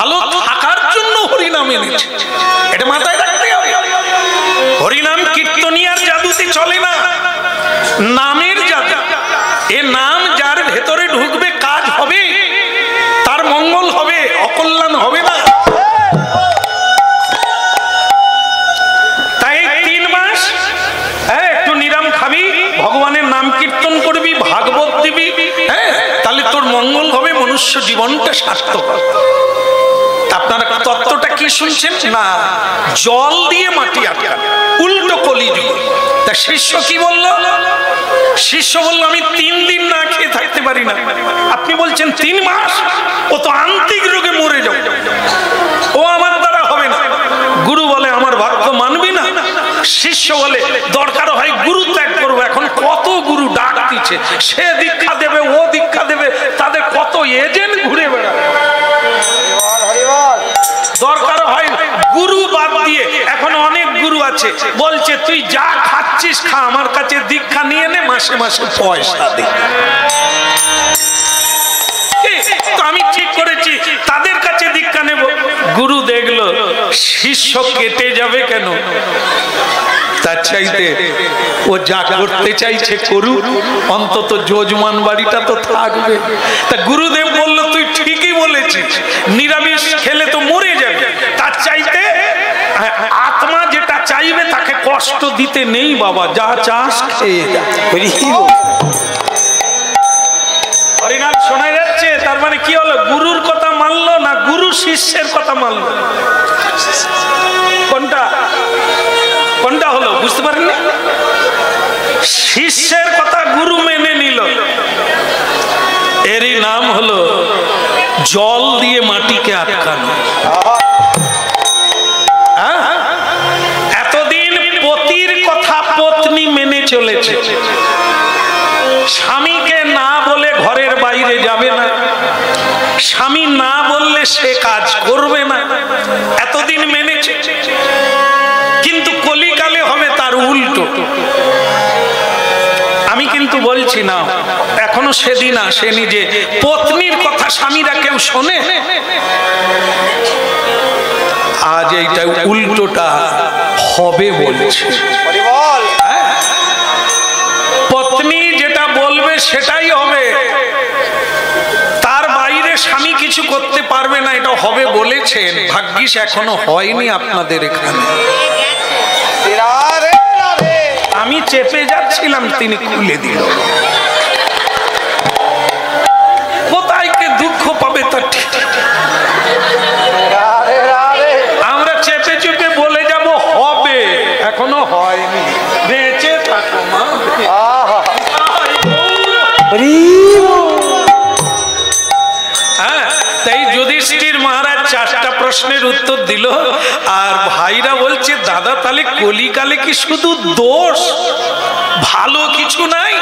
ভালো থাকার জন্য হরিনাম এনেছে, এটা মাথায় রাখতে হবে। হরিনাম কীর্তনিয়ার জাদুতে চলে না, নামের জাদু। এ নাম যার ভেতরে ঢুকবে কাজ হবে, তার মঙ্গল হবে, অকল্যাণ হবে না। তাই 3 মাস একটু নিরাম খাবি, ভগবানের নাম কীর্তন করবি, ভাগবত দিবি, তাহলে তোর মঙ্গল হবে, মনুষ্য জীবনটা সার্থক হবে। আপনারা তত্ত্বটা কি শুনছেন না? জল দিয়ে মাটি আটকানো, উল্টো কলিযুগ। তা শিষ্য কি বলল? শিষ্য বলল আমি 3 দিন না খেয়ে থাকতে পারি না। আপনি বলছেন 3 মাস? ও তো আন্তিক রোগে মরে যাবে, ও আমার দ্বারা হবে না। গুরু বলে আমার ভাগ্য মানবি না। শিষ্য বলে দরকার হয় গুরু ত্যাগ করবো। এখন কত গুরু ডাক দিচ্ছে, সে দীক্ষা দেবে, ও দীক্ষা দেবে, তাদের কত এজেন্ট ঘুরে বেড়ায়। দরকার হয় গুরু বাদ দিয়ে, এখন অনেক গুরু আছে বলছে তুই যা খাচ্ছিস খা, আমার কাছে দীক্ষা নিয়ে নে, মাসে মাসে পয়সা দে। তো আমি ঠিক করেছি তাদের কাছে দীক্ষা নেব। গুরু দেখলো শিষ্য কেটে যাবে কেন, তার চাইতে ও যা করতে চাইছে করুক, অন্তত যজমান বাড়িটা তো থাকবে। তা গুরুদেব বলল তুই ঠিকই বলেছিস, নিরামিষ খেলে তো মরে যাবে, তার চাইতে আত্মা যেটা চাইবে তাকে কষ্ট দিতে নেই বাবা, যা চাস খেয়ে যা। হরিনাম শোনা যাচ্ছে? তার মানে কি হলো? গুরুর কথা মানলো না গুরু শিষ্যের কথা মানলো? কোনটা কোনটা হলো বুঝতে পারেন না? শিষ্যের কথা গুরু মেনে নিল, এরই নাম হলো জল দিয়ে মাটিকে আটকানো। এতদিন পতির কথা পত্নী মেনে চলেছে, স্বামীকে না বলে ঘরের বাইরে যাবে না, স্বামী না বললে সে কাজ করবে না, এতদিন মেনেছে। কিন্তু কলিকালে হবে তার উল্টো। আমি কিন্তু বলছি না এখনো সেদিন আসেনি যে পত্নীর কথা স্বামীরা কেউ শোনে। আজ এইটা উল্টোটা হবে বলছে। পত্নী যেটা বলবে সেটাই হবে, তার বাইরে স্বামী কিছু করতে পারবে না, এটা হবে বলেছেন। ভাগ্যিস এখনো হয়নি আপনাদের এখানে। আমি চেপে যাচ্ছিলাম, তিনি খুলে দিল। কোথায় কে দুঃখ পাবে তার ঠিক, আমরা চেপে চেপে বলে যাব হবে, এখনো হয়নি। বেঁচে থাকো মা। তাই যুধিষ্ঠির মহারাজ 4টা প্রশ্নের উত্তর দিল। আর ভাইরা বলছে দাদা তাহলে কলিকালে কি শুধু দোষ, ভালো কিছু নাই?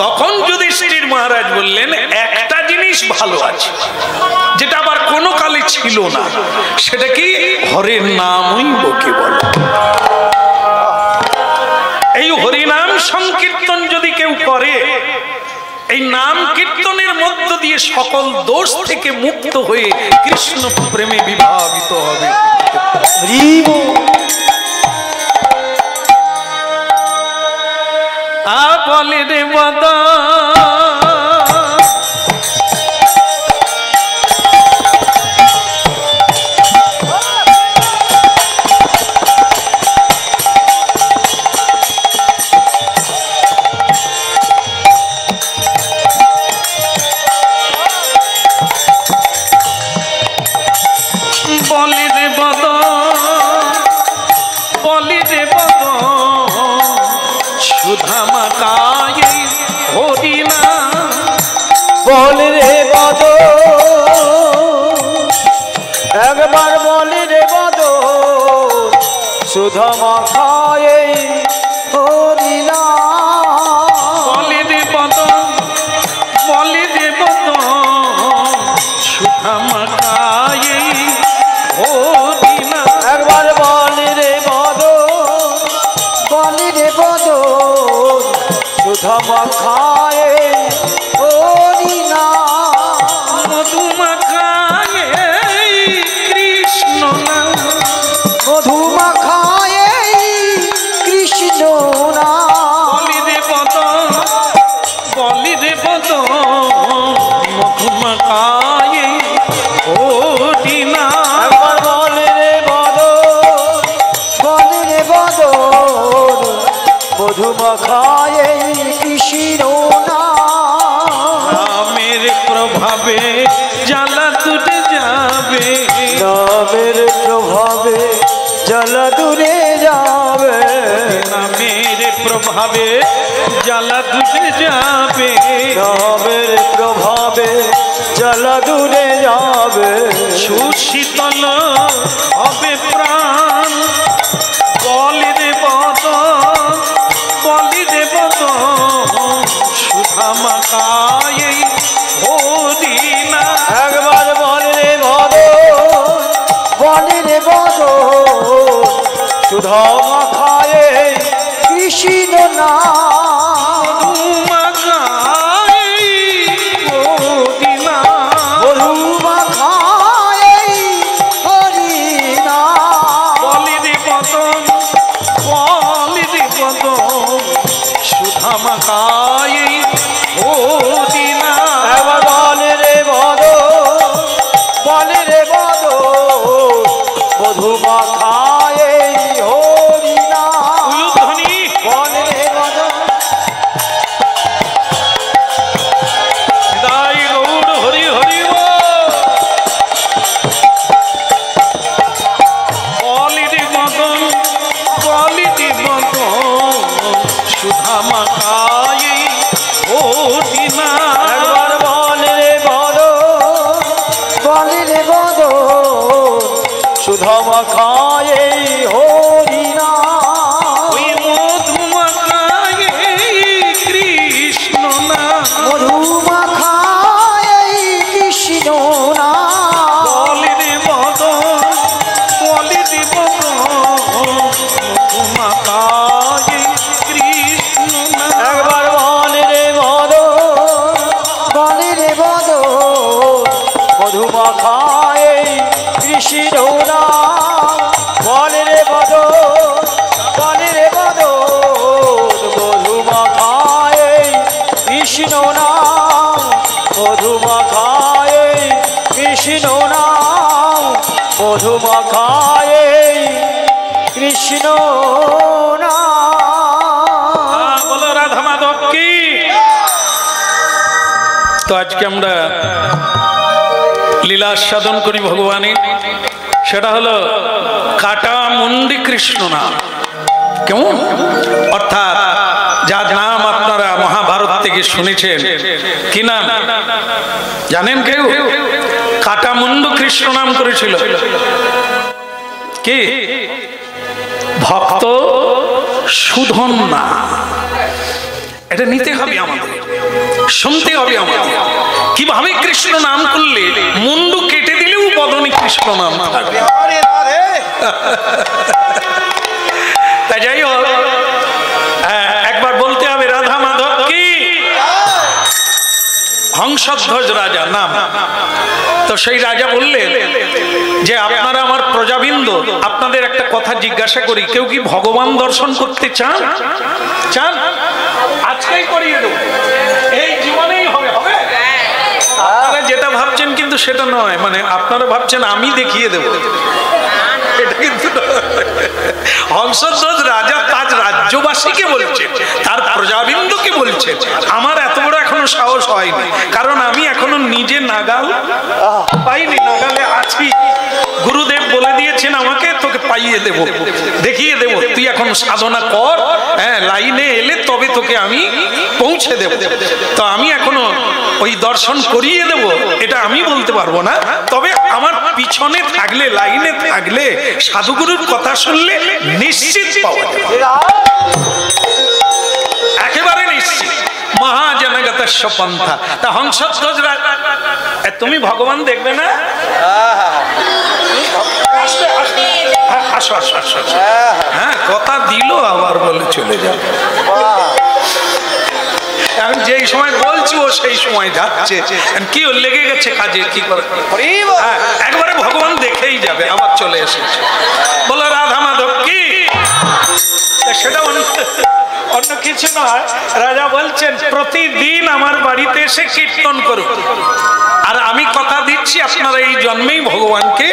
তখন যুধিষ্ঠির মহারাজ বললেন একটা জিনিস ভালো আছে, যেটা আবার কোনো কালে ছিল না। সেটা কি? হরির নামই বকে বলে। এই হরিনাম সংকীর্তন যদি কেউ করে, এই নাম কীর্তনের মধ্য দিয়ে সকল দোষ থেকে মুক্ত হয়ে কৃষ্ণ প্রেমে বিভাবিত হবে। বলে রে বদা বল রে বদ, একবার বল রে বদ, সুধা মাখায়ে হরিনা। বল রে বদ, বল রে বদ, সুধা মাখায়ে হরিনা। একবার বল রে বদ, বল রে বদ, সুধা মাখায়ে হরিনা। মধু মাখায়ে মধুমাখায় কৃষ্ণ নামের প্রভাবে জ্বালা দূরে যাবে, নামের প্রভাবে জ্বালা দূরে যাবে, নামের প্রভাবে জ্বালা দূরে যাবে, নামের প্রভাবে জ্বালা দূরে যাবে, সুশীতল হবে প্রাণ, বলি রে বদন, বলি রে বদন, সুধা মাখায় হরিনা। একবার বলে রে বদ, বলে রে বদ, সুধা মাখায় কৃষ্ণ না, মধুমাখায় হরিনা, বলে রে বদ, হরি হরি বলি রে মদন, বলি রে মদন, সুধা মাখায় হরিনা। একবার বলে রে বদ, বলে রে বদ, সুধা মাখায় হরিনা, ওই মধুমাখায় কৃষ্ণ না, মধুমাখায় কৃষ্ণ না, বলি রে মদন, বলি রে মদন, মধুমাখায় কৃষ্ণ না। একবার বলে রে বদ, বলে রে বদ, মধুমাখায় কৃষ্ণ না, বলে রে বদ, বলে রে বদ, মধুমাখায় কৃষ্ণ না, মধুমাখায় কৃষ্ণ না, মধুমাখায় কৃষ্ণ না। বলো রাধা মাধব কি। তো আজকে আমরা লীলা সাধন করি ভগবানের, সেটা হলো কাটা মুন্ডি কৃষ্ণ নাম। কেমন? অর্থাৎ যার নাম আপনারা মহাভারত থেকে শুনেছেন, কি নাম জানেন কেউ? কাটা মুন্ডু কৃষ্ণ নাম করেছিল কে? ভক্ত সুধন না। এটা নিতে হবে আমাদের, শুনতে হবে আমাদের। কিভাবে কৃষ্ণ নাম করলে মুন্ডু কেটে দিলেও বদনে কৃষ্ণ নাম থাকবে। তা যাই হোক, একবার বলতে হবে রাধা মাধব কি। হংসধ্বজ রাজা নাম। তো সেই রাজা বললেন যে আপনারা আমার প্রজাবৃন্দ, আপনাদের একটা কথা জিজ্ঞাসা করি, কেউ কি ভগবান দর্শন করতে চান? চান? আজকেই করিয়ে দেব, এই জীবনেই হবে। হবে? আপনারা যেটা ভাবছেন কিন্তু সেটা নয়, মানে আপনারা ভাবছেন আমি দেখিয়ে দেব, এটা কিন্তু হংসধ্বজ রাজা তার রাজ্যবাসীকে বলছে, তার প্রজাবৃন্দকে বলছে। আমার এত বড় এখনো সাহস হয়নি, কারণ আমি এখনো নিজে নাগাল পাইনি, নাগালে আছি। গুরুদেব বলে দিয়েছেন আমাকে, তোকে পাইয়ে দেব, দেখিয়ে দেব, তুই এখন সাধনা কর, হ্যাঁ লাইনে এলে তবে তোকে আমি পৌঁছে দেব। তো আমি এখনো ওই দর্শন করিয়ে দেব এটা আমি বলতে পারবো না, তবে আমার পিছনে থাকলে, লাইনে থাকলে, সাধুগুরুর কথা শুনলে নিশ্চিত পাওয়া যাবে, একেবারে নিশ্চিত। মহাজনগতস্য পন্থা। তা হংসধ্বজ রাজা, তুমি ভগবান দেখবে না? আসো আসো আসো, হ্যাঁ কথা দিল আবার বলে চলে যাবে। আমি যেই সময় বলছি ও সেই সময় যাচ্ছে, কি লেগে গেছে কাজে, কি করে একবারে ভগবান দেখেই যাবে, আবার চলে এসেছে। বলো রাধা মাধব কি। সেটা অন্য কিছু নয়, রাজা বলছেন প্রতিদিন আমার বাড়িতে এসে কীর্তন করুন, আর আমি কথা দিচ্ছি আপনারা এই জন্মেই ভগবানকে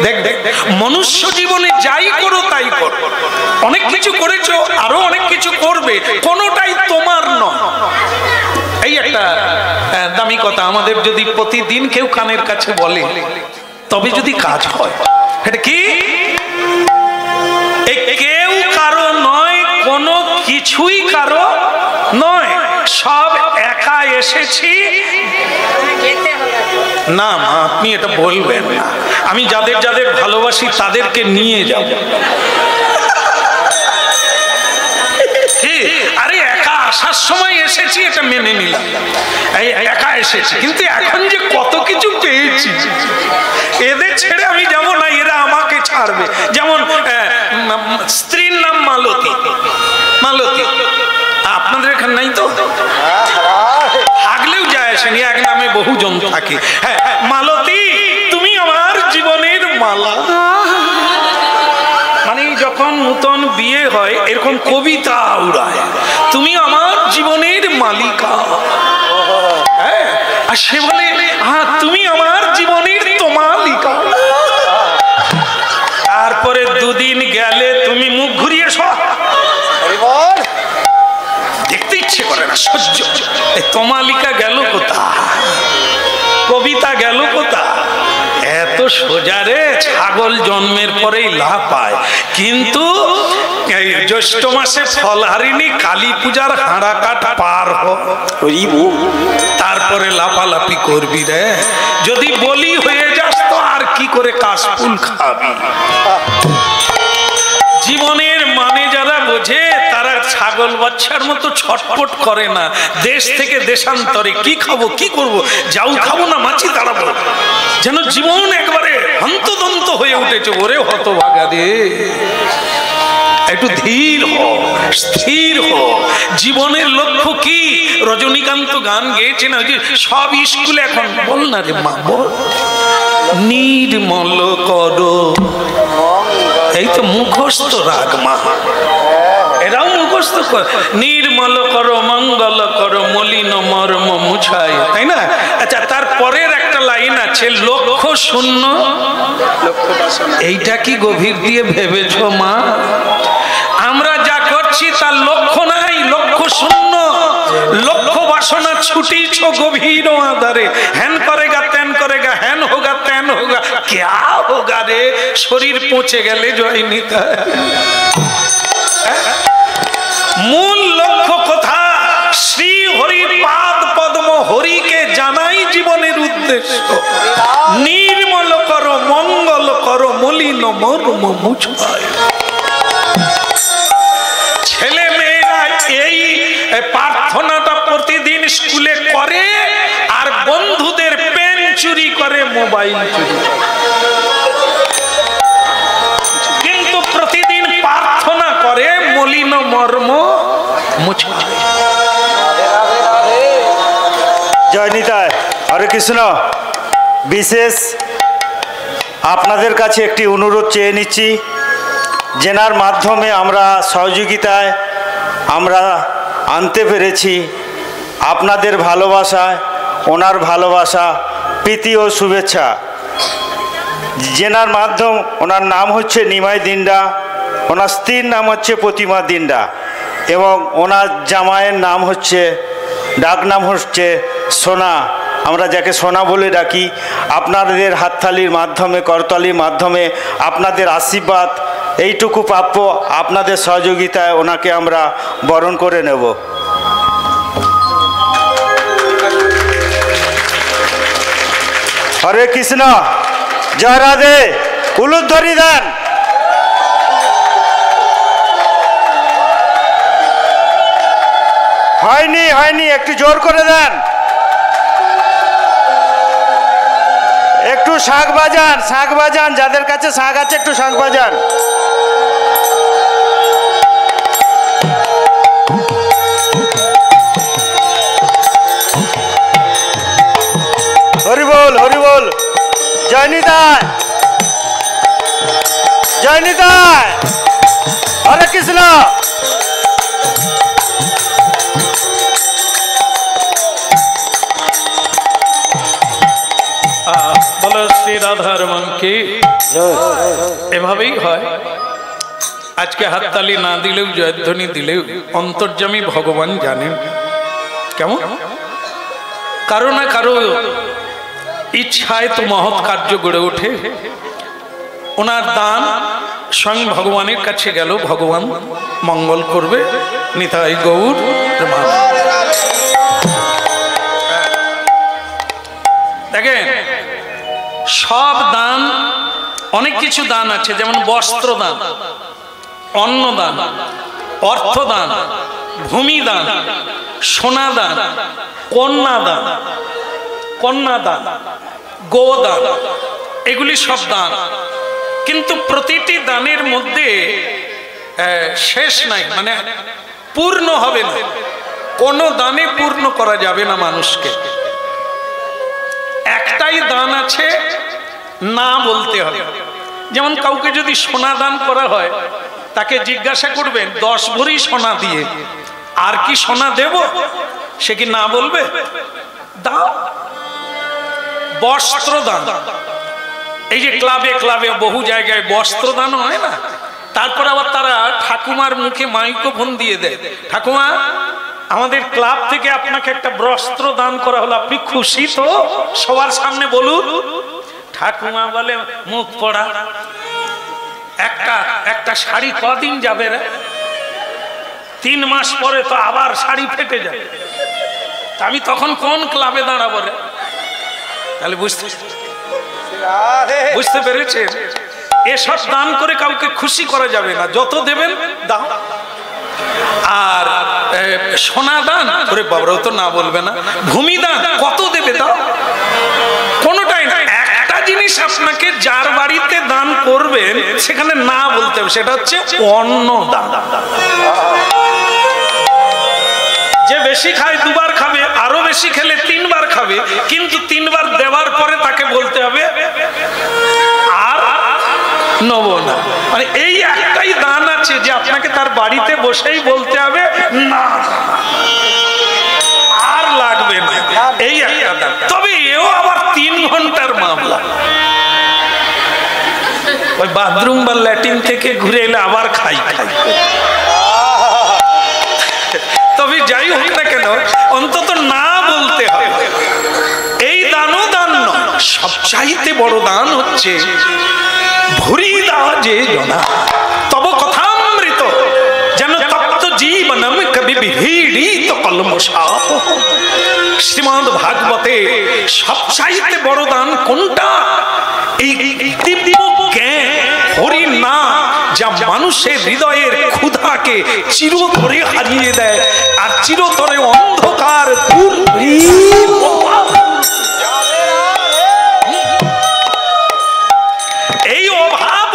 দেখবেন। মনুষ্য জীবনে যাই করো তাই করো, অনেক কিছু করেছো, আরো অনেক কিছু করবে, কোনোটাই তোমার নয়। এই একটা দামি কথা আমাদের যদি প্রতিদিন কেউ কানের কাছে বলে, তবে যদি কাজ হয়। এটা কি? কেউ কারো নয়, কোনো কিছুই কারো নয়, সব একা এসেছি। না মা, আপনি এটা বলবেন না, আমি যাদের যাদের ভালোবাসি তাদেরকে নিয়ে যাব। আরে একা আসার সময় এসেছি, এটা মেনে নিলাম, এই একা এসেছি, কিন্তু এখন যে কত কিছু পেয়েছি, এদের ছেড়ে আমি যাব না, এরা আমাকে ছাড়বে। যেমন স্ত্রীর নাম মালতী, মালতী আপনাদের এখানে নাই তো? থাকলেও যায় আসেনি, এক নামে বহুজন থাকে। হ্যাঁ, মালতী তুমি আমার জীবনের মালা। মানে যখন নূতন বিয়ে হয় এরকম কবিতা উড়ায়, তুমি আমার জীবনের মালিকা। হ্যাঁ, আর সে বলে হ্যাঁ তুমি আমার জীবনের তোমালিকা। তারপরে দুদিন গেলে তুমি মুখ ঘুরিয়ে সব দেখতে ইচ্ছে করে না, সহ্য। তোমালিকা গেল কোথা, কবিতা গেল কোথা? এত সোজা রে, ছাগল জন্মের পরেই লাভ পায়, কিন্তু এই জ্যৈষ্ঠ মাসে ফল হারিনি, কালী পূজার হাঁড়া কাটা পার তারপরে লাফালাফি করবি রে। যদি বলি হয়ে যাস তো আর কি করে কাশফুল খাবি? জীবনের মানে যারা বোঝে তারা ছাগল বাচ্চার মতো ছটফট করে না। দেশ থেকে দেশান্তরে কি খাবো, কি করব, যাও খাবো না মাছি তাড়াবো, যেন জীবন একবারে হন্তদন্ত হয়ে উঠেছে। ওরে হতভাগা রে, একটু ধীর হো, স্থির হো। জীবনের লক্ষ্য কি? রজনীকান্ত গান গেয়েছে না, যে সব স্কুলে এখন বল না রে মা, বল নির্মল করো, এই তো মুখস্থ রাগ মা, এরাও মুখস্থ কর। নির্মল করো, মঙ্গল করো, মলিন মর্ম মুছায়, তাই না? আচ্ছা, তারপরের একটা লাইন আছে, লক্ষ্য শূন্য। এইটা কি গভীর দিয়ে ভেবেছ মা? আমরা যা করছি তার লক্ষ্য নাই, লক্ষ্য শূন্য। লক্ষ্য বাসনা ছুটিছ গভীর আধারে, হ্যান করেগা ত্যান করেগা, হ্যান হোগা ত্যান হোগা, ক্যা হোগা রে? শরীর পচে গেলে জয় নিতে। মূল লক্ষ্য কোথা? শ্রী হরির পাদ পদ্ম, হরিকে জানাই জীবনের উদ্দেশ্য। নির্মল করো, মঙ্গল করো, মলিন মর্ম মুছায়। ছেলে মেয়েরা এই প্রার্থনাটা প্রতিদিন স্কুলে করে, আর বন্ধুদের পেন চুরি করে, মোবাইল চুরি। কিন্তু প্রতিদিন প্রার্থনা করে মলিন মর্ম মুছায়। জয় নিতাই, হরে কৃষ্ণ। বিশেষ আপনাদের কাছে একটি অনুরোধ চেয়ে নিচ্ছি, যেনার মাধ্যমে আমরা সহযোগিতায় আমরা আনতে পেরেছি আপনাদের ভালোবাসায়, ওনার ভালোবাসা, প্রীতি ও শুভেচ্ছা। যেনার মাধ্যম, ওনার নাম হচ্ছে নিমাই দিন্ডা, ওনার স্ত্রীর নাম হচ্ছে প্রতিমা দিন্ডা, এবং ওনার জামাইয়ের নাম হচ্ছে, ডাক নাম হচ্ছে সোনা, আমরা যাকে সোনা বলে ডাকি। আপনাদের হাততালির মাধ্যমে, করতালির মাধ্যমে, আপনাদের আশীর্বাদ, এইটুকু প্রাপ্য। আপনাদের সহযোগিতায় ওনাকে আমরা বরণ করে নেব। হরে কৃষ্ণ, জয় রাধে, উলুধ্বনি দেন। হয়নি হয়নি, একটু জোর করে দেন, একটু শাঁখ বাজান, শাঁখ বাজান, যাদের কাছে শাঁখ আছে একটু শাঁখ বাজান। হরি বল, হরি বল। জয় নিতাই, জয় নিতাই, হরে কৃষ্ণ। বলো শ্রী রাধারমণ কি এভাবেই হয়। আজকে হাততালি না দিলেও জয়ধ্বনি দিলেও অন্তর্যামী ভগবান জানেন কেমন কারো না কারো ইচ্ছায় তো মহৎ কার্য গড়ে ওঠে। ওনার দান স্বয়ং ভগবানের কাছে গেল, ভগবান মঙ্গল করবে। নিতাই গৌর দেখেন, সব দান, অনেক কিছু দান আছে, যেমন বস্ত্র দান, অন্ন দান, অর্থ দান, ভূমি দান, সোনা দান, কন্যা দান, গোদান, এগুলি সব দান। কিন্তু প্রতিটি দানের মধ্যে শেষ নাই, মানে পূর্ণ হবে না। কোনো দানে পূর্ণ করা যাবে না মানুষকে। একটাই দান আছে, না বলতে হবে। যেমন কাউকে যদি সোনা দান করা হয়, তাকে জিজ্ঞাসা করবেন 10 ভরি সোনা দিয়ে আর কি সোনা দেব, সে কি না বলবে? দাও। বস্ত্র দান, এই যে ক্লাবে ক্লাবে বহু জায়গায় বস্ত্র দান হয় না, তারপর আবার তারা ঠাকুমার মুখে মাইক্রোফোন দিয়ে দেয়, ঠাকুমা আমাদের ক্লাব থেকে আপনাকে একটা বস্ত্র দান করা হলো, আপনি খুশি তো? সবার সামনে বলুন। ঠাকুমা বলে মুখ পড়া, একটা শাড়ি কদিন যাবে রে? 3 মাস পরে তো আবার শাড়ি ফেটে যাবে। আমি তখন কোন ক্লাবে দাঁড়াবো রে? তাহলে বুঝতে পেরেছেন? এসব দান করে কাউকে খুশি করা যাবে না, যত দেবেন দাও। আর সোনা দান করে বাবারাও তো না বলবে না। ভূমি দান কত দেবে দাও, কোনোটাই না। একটা জিনিস আপনাকে যার বাড়িতে দান করবেন সেখানে না বলতে হবে, সেটা হচ্ছে অন্ন দান। যে বেশি খায় 2 বার খাবে, আরো বেশি খেলে 3 বার খাবে, কিন্তু 3 বার দেওয়ার পরে তাকে বলতে হবে আর নেব না। মানে এই একটাই দান আছে যে আপনাকে তার বাড়িতে বসেই বলতে হবে না, আর লাগবে না, এই একটা দান। তবে এও আবার 3 ঘন্টার মামলা। ওই বাথরুম বা ল্যাট্রিন থেকে ঘুরে এলে আবার খাই। তবে যাই হোক না কেন, অন্তত না বলতে হবে। এই দানও দান নয়, সবচাইতে বড় দান হচ্ছে ভুরি দাও যে জনা তব কথামৃত যেন তপ্ত জীবনম কবি বিভীড়িত কলমশাপ। শ্রীমদ্ ভাগবতে সবচাইতে বড় দান কোনটা? এই দিব্য জ্ঞান, হরি নাম, যা মানুষের হৃদয়ের ক্ষুধাকে চিরতরে হারিয়ে দেয় আর চিরতরে অন্ধকার দূর। এই অভাব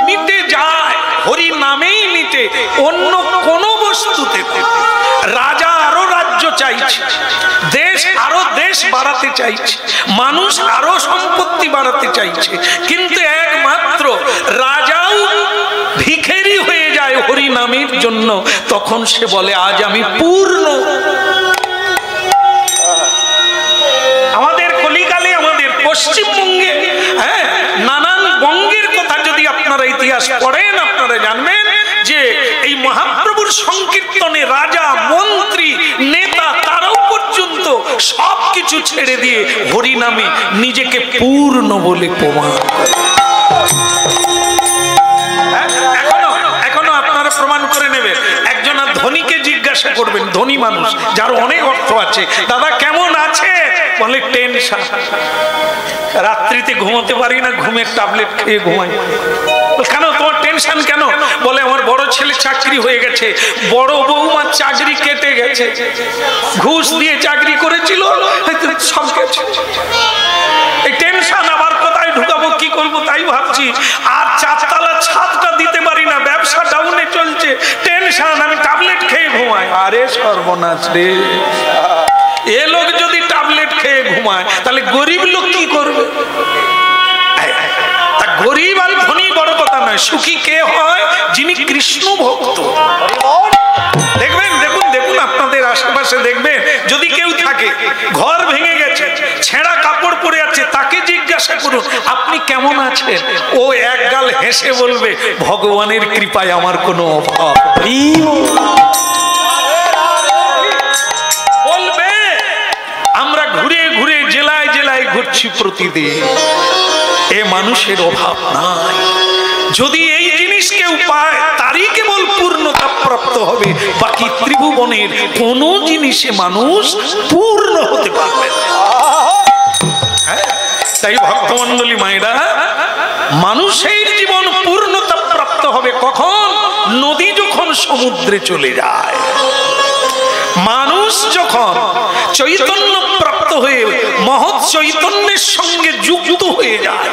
মিটে যায় হরি নামেই মিটে, অন্য কোন বস্তুতে। রাজা আরো রাজ্য চাইছে, দেশ আরো দেশ বাড়াতে চাইছে, মানুষ আরো সম্পত্তি বাড়াতে চাইছে, কিন্তু একমাত্র রাজাও ভিখারি হয়ে যায় হরি নামের জন্য। তখন সে বলে আজ আমি পূর্ণ। আমাদের কলিকালে, আমাদের পশ্চিমবঙ্গে, হ্যাঁ, নানান বঙ্গের কথা যদি আপনারা ইতিহাস পড়েন, আপনারা জানবেন যে এই মহাপ্রভুর সংকীর্তনে রাজা, মন্ত্রী, নেতা তারাও পর্যন্ত সবকিছু ছেড়ে দিয়ে হরি নামে নিজেকে পূর্ণ বলে প্রমাণ করে। এখনো আপনারা প্রমাণ করে নেবেন। একজন ধনীকে জিজ্ঞাসা করবেন, ধনী মানুষ যার অনেক অর্থ আছে, দাদা কেমন আছে? বলে টেনশন, রাত্রিতে ঘুমোতে পারি না, ঘুমের ট্যাবলেট খেয়ে ঘুমাই। কেন তোমার টেনশন কেন? বলে আমার বড় ছেলে চাকরি হয়ে গেছে, বড় বৌমার চাকরি কেটে গেছে, ঘুষ দিয়ে চাকরি করেছিল, সব গেছে। এই টেনশন আবার কোথায় ঢুকাবো, কি করবো তাই ভাবছি। আর 4 তলা ছাদটা দিতে পারি না, ব্যবসা ডাউনে চলছে, টেনশন, আমি ট্যাবলেট খেয়ে ঘুমাই। আরে সর্বনাশ রে, এ লোক যদি ট্যাবলেট খেয়ে ঘুমায় তাহলে গরিব লোক কি করবে? গরিব আর ধনী বড় কথা নয়, সুখী কে হয়? যিনি কৃষ্ণ ভক্ত। দেখবেন, দেখুন আপনাদের আশেপাশে দেখবেন, যদি কেউ থাকে ঘর ভেঙে গেছে, ছেঁড়া কাপড় পরে আছে, তাকে জিজ্ঞাসা করুন আপনি কেমন আছেন, ও একগাল হেসে বলবে ভগবানের কৃপায় আমার কোনো অভাব নেই। বলবে আমরা ঘুরে ঘুরে জেলায় জেলায় ঘুরছি প্রতিদিন, এ মানুষের অভাব নাই। যদি এই জিনিস কেউ পায় তারই কেবল পূর্ণতা প্রাপ্ত হবে, বাকি ত্রিভুবনের কোন জিনিসে মানুষ পূর্ণ হতে পারবে না। তাই ভক্তমণ্ডলী মায়েরা, মানুষের জীবন পূর্ণতা প্রাপ্ত হবে কখন? নদী যখন সমুদ্রে চলে যায়, মানুষ যখন চৈতন্য প্রাপ্ত হয়ে মহৎ চৈতন্যের সঙ্গে যুক্ত হয়ে যায়,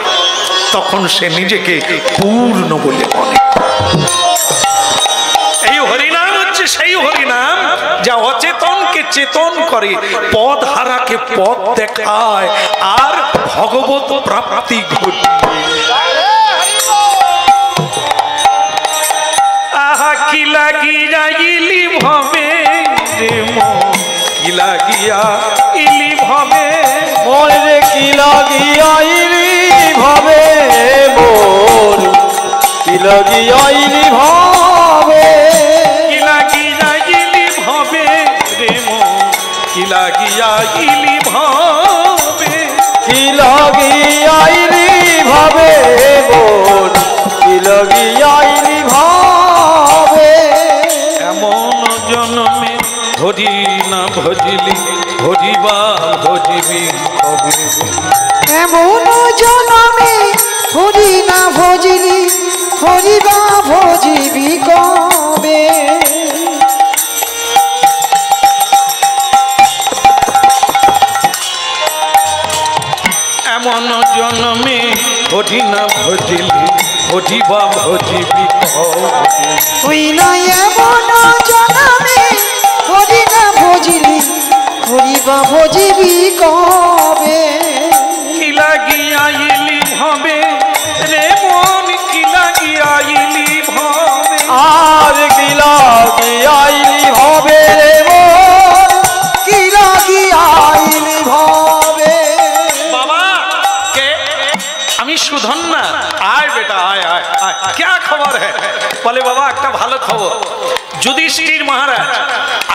তখন সে নিজেকে পূর্ণ বলে মনে করে। এই হরিনাম হচ্ছে সেই হরিনাম যা অচেতনকে চেতন করে, পথ হারাকে পথ দেখায়, আর ভগবত প্রাপ্তি ঘটিয়ে। আহা কি লাগিয়া ইলি ভবে রে মন, কি লাগিয়া ইলি ভবে মন রে, কি লাগিয়া ইলি ভবে মোর, কি লাগিয়া ইলি ভবে, কি লাগিয়া ইলি ভবে রে মন, কি লাগিয়া ইলি ভবে, কি লাগিয়া ইলি ভবে মোর, কি লাগিয়া ইলি ভবে। এমন জন্মে হরি না ভজিলি, হরিবা ভজিবি কবে, এমন জনমে হরি না ভজিলি, হরিবা ভজিবি কবে। এমন জন্মে হরি না ভজিলি, হরিবা ভজিবি কবে, তুই না এমন জনমে হরি না ভজিলি, হরিবা ভজিবি কবে। কি লাগিয়া ইলি ভবে রে মন, কি লাগিয়া ইলি ভবে, আর কি লাগিয়া ইলি ভবে রে মোর, কি লাগিয়া ইলি ভবে। বাবা কে? আমি সুধন না। আয় বেটা আয় আয় আয়, क्या খবর है? বলে বাবা একটা ভালো খবর, যুধিষ্ঠির মহারাজ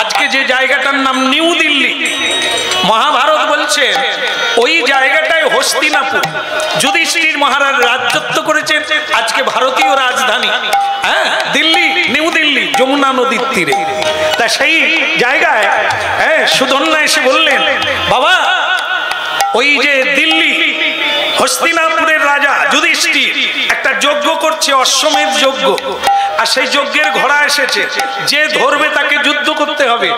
আজকে যে জায়গাটার নাম নিউ দিল্লি, মহাভারত বলছে ওই জায়গাটায় হস্তিনাপুর যুধিষ্ঠির মহারাজ রাজত্ব করেছেন, আজকে ভারতীয় রাজধানী, হ্যাঁ দিল্লি, নিউ দিল্লি, যমুনা নদীর তীরে। তা সেই জায়গায় সুধন্যা এসে বললেন বাবা, ওই যে দিল্লি হস্তিনাপুরের রাজা যুধিষ্ঠির একটা যজ্ঞ করছে, অশ্বমেধ যজ্ঞ, আর সেই যজ্ঞের ঘোড়া এসেছে, যে ধরবে তাকে যুদ্ধ করতে হবে।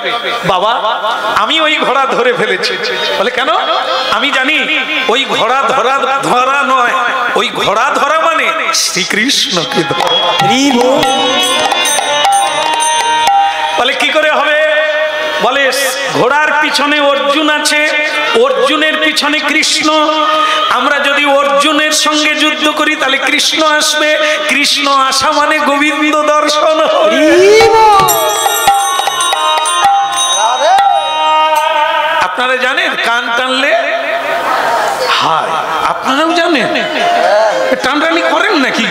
বাবা আমি ওই ঘোড়া ধরে ফেলেছি। বলে কেন? আমি জানি ওই ঘোড়া ধরা নয়, ওই ঘোড়া ধরা মানে শ্রীকৃষ্ণকে ধরা। বলে কি করে হবে? বলে ঘোড়ার পিছনে অর্জুন আছে, অর্জুনের পিছনে কৃষ্ণ, আমরা যদি অর্জুনের সঙ্গে যুদ্ধ করি তাহলে কৃষ্ণ আসবে, কৃষ্ণ আসা মানে গোবিন্দ দর্শন হবে। আপনারা জানেন কান টানলে হায়, আপনারাও জানেন, টানটানি করেন নাকি?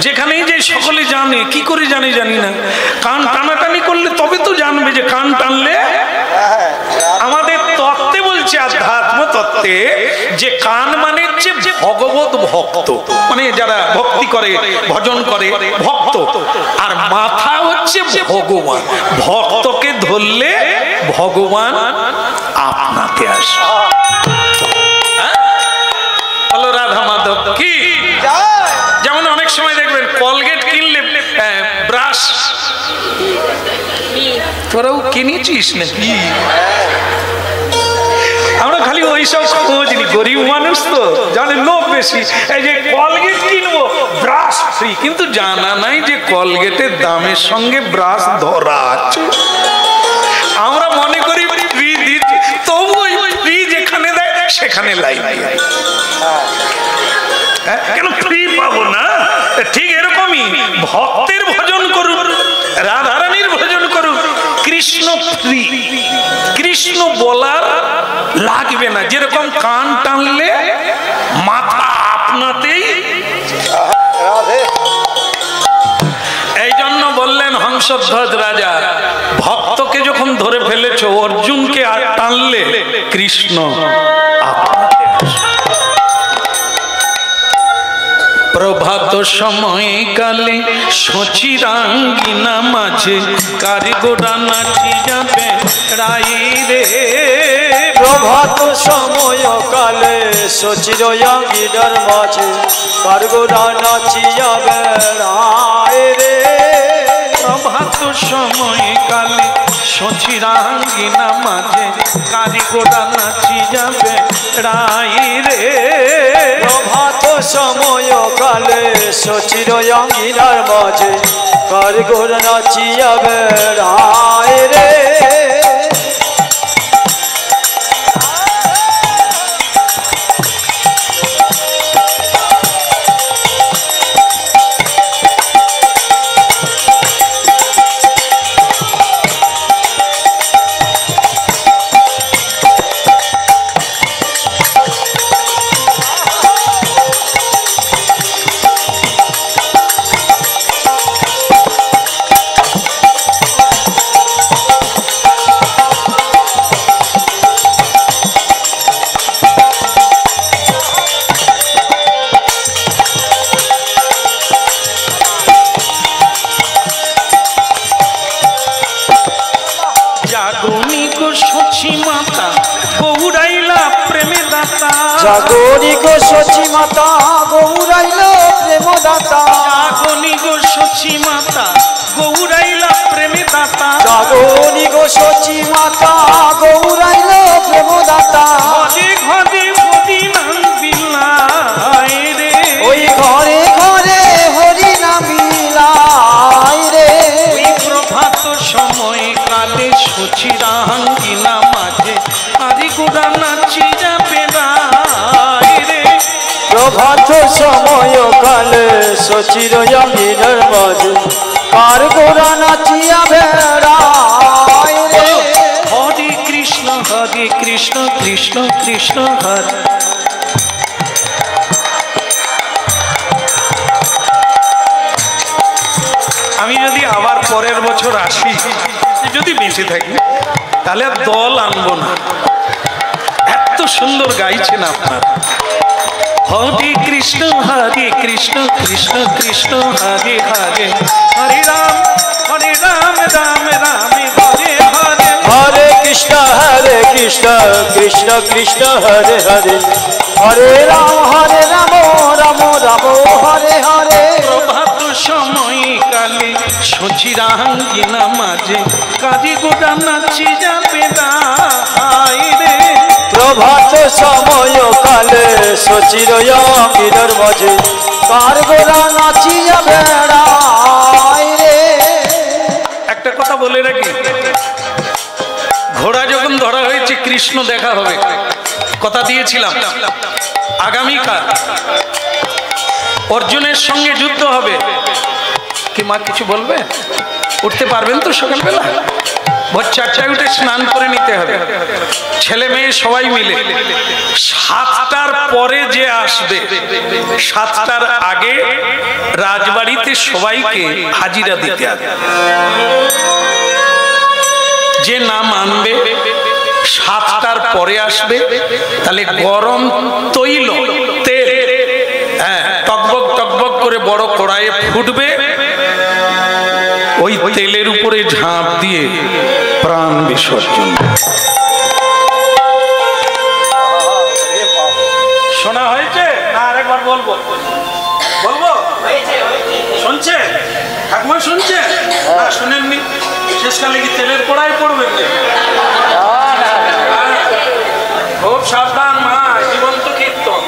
যেখানেই যে সকলে জানে, কি করে জানে জানি না, কান টানাটানি করলে তবে তো জানবে যে কান টানলে। আমাদের তত্ত্বে বলছে, আধ্যাত্ম তত্ত্বে, যে কান মানে হচ্ছে ভগবত ভক্ত, মানে যারা ভক্তি করে, ভজন করে, ভক্ত, আর মাথা হচ্ছে ভগবান। ভক্তকে ধরলে ভগবান আপনাকে আসে। বলো রাধা মাধব কি? যেমন অনেক সময় দেখবেন কলগেট কিনলে ব্রাশ, তোরাও কিনেছিস নাকি? আমরা খালি ওইসব খোঁজ নি, গরিব মানুষ তো জানে, লোভ বেশি। এই যে কলগেট কিনবো, ব্রাশ ফ্রি, কিন্তু জানা নাই যে কলগেটের দামের সঙ্গে ব্রাশ ধরা আছে। আমরা মনে করি ফ্রি দিচ্ছি, তবু ওই ফ্রি যেখানে দেয় সেখানে লাইন। কেন ফ্রি পাবো না? ঠিক এরকমই ভক্তের ভজন করুন, রাধারানীর ভজন করুন, কৃষ্ণ ফ্রি, কৃষ্ণ বলার লাগবে না। যেরকম কান টানলে মাথা আপনাতেই। এই জন্য বললেন হংসধ্বজ রাজা, ভক্তকে যখন ধরে ফেলেছ, অর্জুনকে আর টানলে কৃষ্ণ আপনাতে আসবে। প্রভাত সময় কালে সচিরাঙ্গিনা মাঝে কারিগোরা নাচি যাবে রাই রে। প্রভাত সময় কালে সচিরাঙ্গিনার মাঝে কারিগোরা নাচিয়া বেড়ায় রে। প্রভাত সময় কালে সচিরাঙ্গিনা মাঝে কারিগোরা নাচি যাবে রাই রে। প্রভাত সময় কালে সচিরাঙ্গিনার মাঝে কারিগোরা নাচিয়া বেড়ায় রে। জাগনি গো সচি মাতা গৌরাইল প্রেম দাতা। জাগনি গো সচি মাতা গৌরাইল প্রেম দাতা। জাগনি গো সচি মাতা গৌরাইল প্রেম দাতা। ঘরে ঘরে হরি নাম বিলাই রে। ওই ঘরে ঘরে হরি নাম বিলাই রে। ওই প্রভাত সময় কালে সচিরাঙ্গিনা মাঝে কারিগোরা নাচি যাবে রাই রে। প্রভাত সময় কালে সচিরাঙ্গিনার মাঝে কারিগোরা নাচিয়া বেড়ায় রে। হরে কৃষ্ণ কৃষ্ণ কৃষ্ণ হরে। আমি যদি আবার পরের বছর আসি, যদি বেঁচে থাকি, তাহলে আর দল আনবো না। এত সুন্দর গাইছেন আপনার। হরে কৃষ্ণ কৃষ্ণ কৃষ্ণ হরে হরে। হরে রাম রাম রাম হরে হরে। হরে কৃষ্ণ কৃষ্ণ কৃষ্ণ হরে হরে। হরে রাম রাম রাম হরে হরে। প্রভাত সময় কালে সচিরাঙ্গিনা মাঝে কারিগোরা নাচি যাবে রাই রে। প্রভাত সময় কালে সচিরাঙ্গিনার মাঝে কারিগোরা নাচিয়া বেড়ায় রে। একটা কথা বলে রাখি, ঘোড়া যখন ধরা হয়েছে কৃষ্ণ দেখা হবে, কথা দিয়েছিলাম আগামীকাল অর্জুনের সঙ্গে যুদ্ধ হবে। কি মা কিছু বলবে? উঠতে পারবেন তো সকালবেলা? ভোর 4টায় উঠে স্নান করে নিতে হবে, ছেলে মেয়ে সবাই মিলে। 7টার পরে যে আসবে, 7টার আগে রাজবাড়িতে সবাইকে হাজিরা দিতে হবে। যে নাম আনবে 7টার পরে আসবে, তাহলে গরম তৈল তেল, হ্যাঁ, টকবক টকবক করে বড় কড়াইয়ে ফুটবে। ওই তেলের উপরে ঝাঁপ দিয়ে প্রাণ বিসর্জন। শোনা হয়েছে না? আরেকবার বলবো বলবো? শুনছে ঠাকুমা? শুনছে না? শুনেননি? শেষকালে কি তেলের কড়াই পড়বেন? খুব সাবধান মা, জীবন্ত কীর্তন,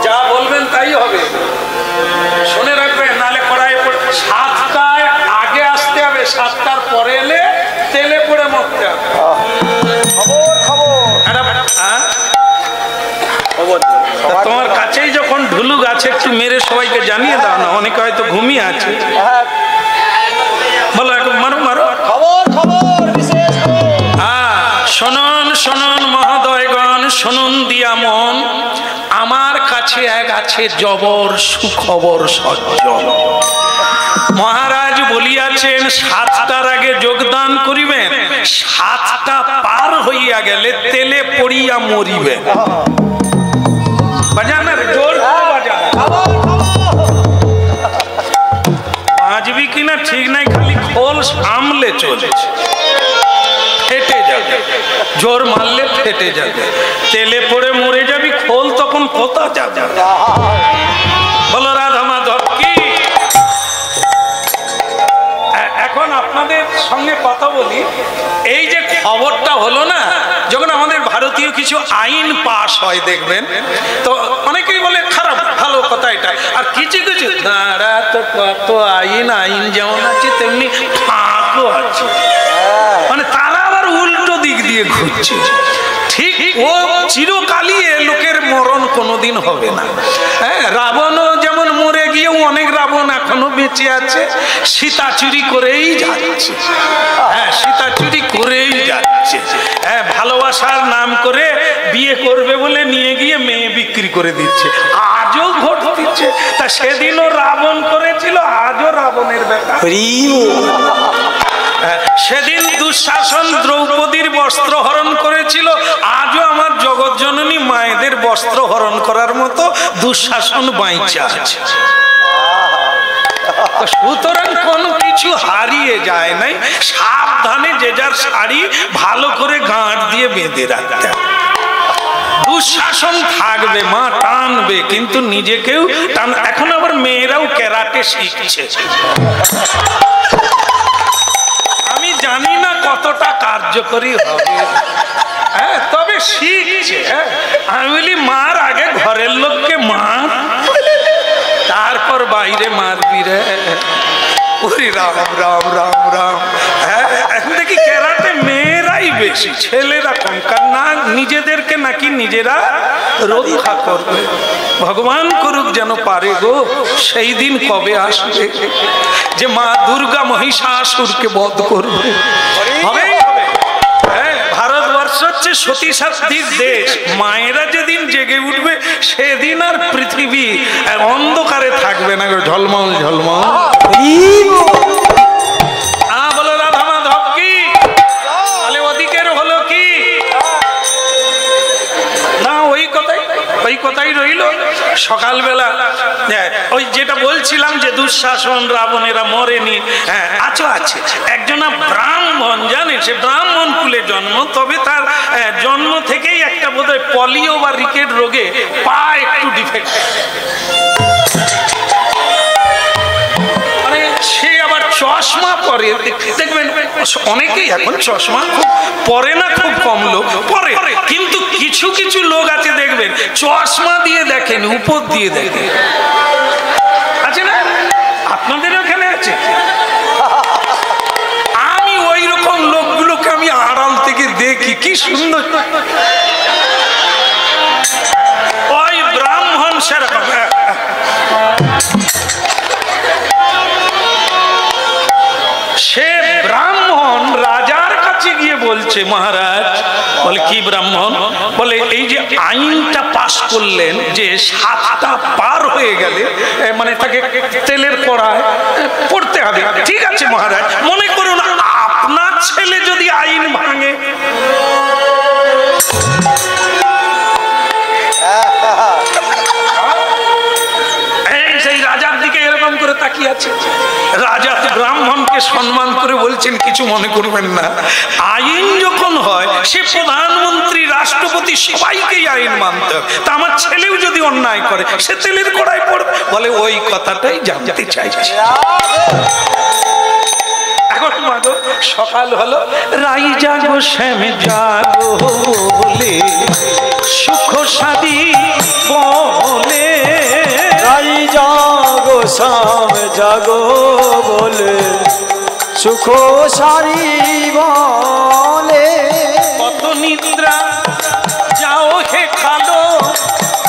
যা বলবেন তাই হবে। শুনে রাখবেন, নালে কড়াই পড়ে। 7টায় আগে আসতে হবে, 7টার পরে এলে তেলে পড়ে মরতে হবে। তোমার কাছেই যখন ঢুলু গাছে, একটু মেরে সবাইকে জানিয়ে দাও না, অনেকে হয়তো ঘুমিয়ে আছে। বলো, একটু মারো মারো। শুনুন শুনুন মহোদয়গণ, শুনুন দিয়া মন, আমার কাছে এক আছে জবর সুখবর সজ্জন। মহারাজ বলিয়াছেন 7টার আগে যোগদান করিবেন, 7টা পার হইয়া গেলে তেলে পড়িয়া মরিবেন। বাজানের জোর বাজবি কিনা ঠিক নাই, খালি খোল সামলে চলেছে, ফেটে যাবে, জোর মারলে ফেটে যাবে, তেলে পড়ে মরে যাবি, খোল তখন কোথা যাবে। বলো রাধা মাধব কি। এখন আপনাদের সঙ্গে কথা বলি, এই যে খবরটা হলো না, যখন আমাদের ভারতীয় কিছু আইন পাশ হয় দেখবেন, তো অনেকেই বলে খারাপ, ভালো কথা এটা, আর কিছু কিছু দাঁড়া তো কত আইন, আইন যেমন আছে তেমনি ফাঁকও আছে, মানে তারা আবার উল্টো দিক দিয়ে ঘুরছে। ঠিক ও চিরকালই এ লোকের মরণ কোনোদিন হবে না। হ্যাঁ, রাবণও যেমন মরে গিয়েও অনেক রাবণ এখনো বেঁচে আছে, সীতা চুরি করেই যাচ্ছে। হ্যাঁ, সীতা চুরি করেই যাচ্ছে। হ্যাঁ, ভালোবাসার নাম করে বিয়ে করবে বলে নিয়ে গিয়ে মেয়ে বিক্রি করে দিচ্ছে, আজও ভোট দিচ্ছে। তা সেদিনও রাবণ করেছিল, আজও রাবণের ব্যাপার। সেদিন দুঃশাসন দ্রৌপদীর বস্ত্র হরণ করেছিল, আজও আমার জগৎজননী মায়েদের বস্ত্র হরণ করার মতো দুঃশাসন বাইচা আছে। সুতরাং কোন কিছু হারিয়ে যায় নাই, সাবধানে যে যার শাড়ি ভালো করে গাঁট দিয়ে বেঁধে রাখতে হবে। দুঃশাসন থাকবে, মা টানবে, কিন্তু নিজেকেও টান। এখন আবার মেয়েরাও ক্যারাটে শিখছে, আমি জানি না কতটা কার্যকরী হবে। হ্যাঁ, তবে শিখছে। আমি বলি মার আগে ঘরের লোককে মার, তারপর বাইরে মারবি রে। ওরে রাম রাম রাম রাম। হ্যাঁ, এখন দেখি ক্যারাটে মেয়েরাই বেশি, ছেলেরা কম। না নিজেদেরকে নাকি নিজেরা রক্ষা করবে। ভগবান করুক যেন পারে গো। সেই দিন কবে আসবে যে মা দুর্গা মহিষাসুরকে বধ করবে? হবে। ভারতবর্ষ হচ্ছে সতী সাধ্বীর দেশ। মায়েরা যেদিন জেগে উঠবে সেদিন আর পৃথিবী অন্ধকারে থাকবে না, ঝলমল ঝলমল। বলো রাধা মাধব কি। তাহলে ওদিকের হলো কি না, ওই কথাই রইল। সকালবেলা ওই যেটা বলছিলাম যে দুঃশাসন রাবণেরা মরেনি। হ্যাঁ, আছে একজনা ব্রাহ্মণ, জানেন, সে ব্রাহ্মণ কুলে জন্ম, তবে তার জন্ম থেকেই একটা বোধহয় পলিও বা রিকেট রোগে পা একটু ডিফেক্ট। মানে সে আবার চশমা পরে, দেখবেন অনেকেই এখন চশমা খুব পরে না, খুব কম লোক পরে, কিন্তু কিছু কিছু লোক আছে দেখবেন চশমা দিয়ে দেখেন, উপর দিয়ে দেখেন। আছে না? আপনাদের ওখানে আছে? আমি ওই রকম লোকগুলোকে আমি আড়াল থেকে দেখি, কি সুন্দর। ওই ব্রাহ্মণ সেরকম। সে ব্রাহ্মণ রাজার কাছে গিয়ে বলছে, মহারাজ, বলে কি ব্রাহ্মণ? বলে এই যে আইনটা পাশ করলেন যে 7টা পার হয়ে গেলে মানে তাকে তেলের কড়ায় পড়তে হবে। ঠিক আছে মহারাজ, মনে করুন আপনার ছেলে যদি আইন ভাঙে, সেই রাজার দিকে এরকম করে তাকিয়ে আছে। রাজা ব্রাহ্মণকে সম্মান করে বলছেন, কিছু মনে করবেন না, আইন যখন হয় সে প্রধানমন্ত্রী, রাষ্ট্রপতি, সবাইকেই আইন মানতে হবে। তা আমার ছেলেও যদি অন্যায় করে সে তেলের কড়াই পড়বে। বলে ওই কথাটাই জানতে চাইছি। এখন মাগো সকাল হলো, রাই জাগো শ্যাম জাগো বলে, সুখ সাদি বলে, রাই জাগো শ্যাম জাগো বলে, সুখ সারি বলে। কত নিদ্রা যাও হে কালো,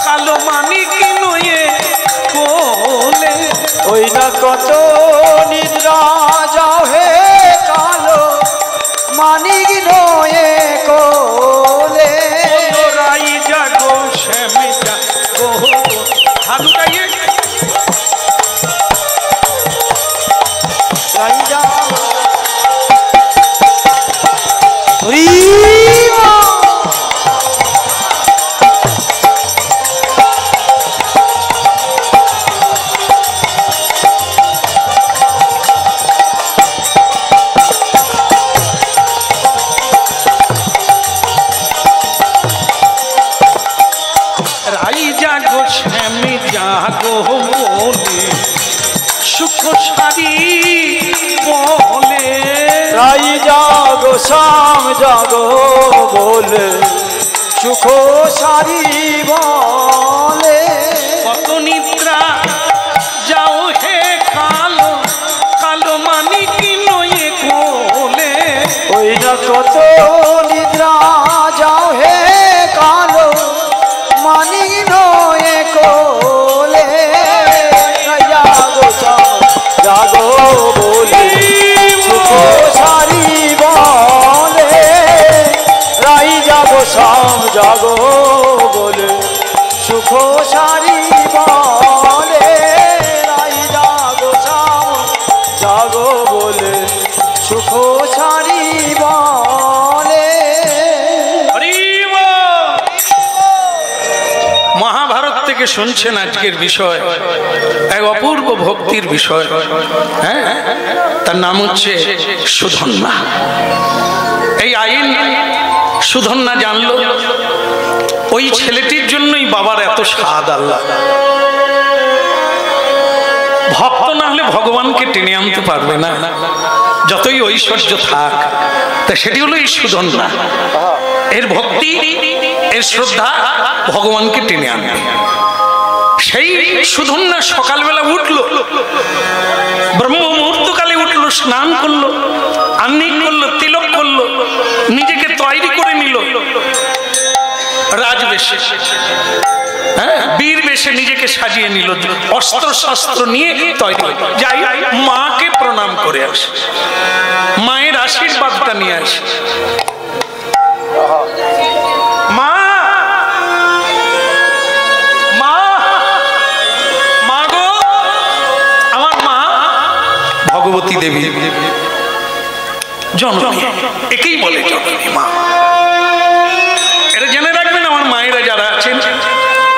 কালো মানিক নয়ে কোলে। ওই না কত নিদ্রা যাও হে কালো মানিক নয়ে কোলে। हाथ उठाइए। राई जागो श्यामी जागो बोले सुख सारी बोले। राई जागो श्याम जागो बोले सुख सारी बोले। कत निद्रा जाओ हे कालो कालो मानी की नये कोले। ওই না কত নিদ্রা যাও হে কালো মানিক নয়ে কোলে। জাগো জাগো বলে সুখ সারি বলে। রাই জাগো শাম জাগো বলে সুখ সারি বলে। রাই জাগো শাম জাগো বলে সুখ সারি বলে। महाभारत থেকে শুনছেন আজকের বিষয় এক অপূর্ব ভক্তির বিষয়। হ্যাঁ, তার নাম হচ্ছে সুধন্যা। এই আইন সুধন্যা জানলো, ওই ছেলেটির জন্যই বাবার এত স্বাদ। আল্লাহ ভক্ত না হলে ভগবানকে টেনে আনতে পারবে না, যতই ঐশ্বর্য থাক। তা সেটি হলো এই সুধন্যা। এর ভক্তি, এর শ্রদ্ধা ভগবানকে টেনে আনবে। সেই সুধন্যা সকালবেলা উঠলো, ব্রহ্ম মুহূর্তকালে উঠলো, স্নান করলো, আহ্নিক করলো, তিলক করলো, নিজেকে তৈরি করে নিল রাজবেশে। হ্যাঁ, বীর বেশে নিজেকে সাজিয়ে নিল, অস্ত্র শস্ত্র নিয়ে তৈরি। যাই মাকে প্রণাম করে আসে, মায়ের আশীর্বাদটা নিয়ে আসে। মা মা মা গো, আমার মা ভগবতী দেবী জননী, একেই বলে জননী মা। এটা জেনে রাখবেন আমার মায়েরা যারা আছেন।